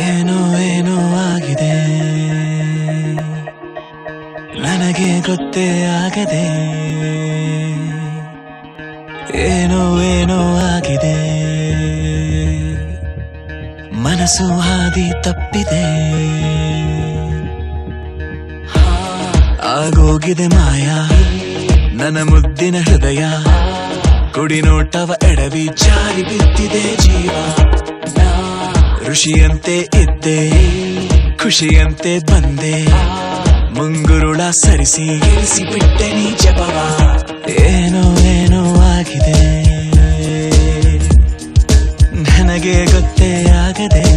ಏನೋ ಏನೋ ಆಗಿದೆ, ನನಗೆ ಗೊತ್ತೇ ಆಗದೆ. ಏನೋ ಏನೋ ಆಗಿದೆ, ಮನಸ್ಸು ಹಾದಿ ತಪ್ಪಿದೆ. ಆಗೋಗಿದೆ ಮಾಯ ನನ್ನ ಮುದ್ದಿನ ಹೃದಯ, ಕುಡಿ ನೋಟವ ಎಡವಿ ಜಾರಿ ಬಿದ್ದಿದೆ ಜೀವ. ಋಷಿಯಂತೆ ಇದ್ದೆ, ಖುಷಿಯಂತೆ ಬಂದೆ, ಮುಂಗುರುಳ ಸರಿಸಿ ಇಳಿಸಿ ಬಿಟ್ಟೆ ನೀ ಜಪವ. ಏನೋ ಏನೋ ಆಗಿದೆ, ನನಗೆ ಗೊತ್ತೇ ಆಗದೆ.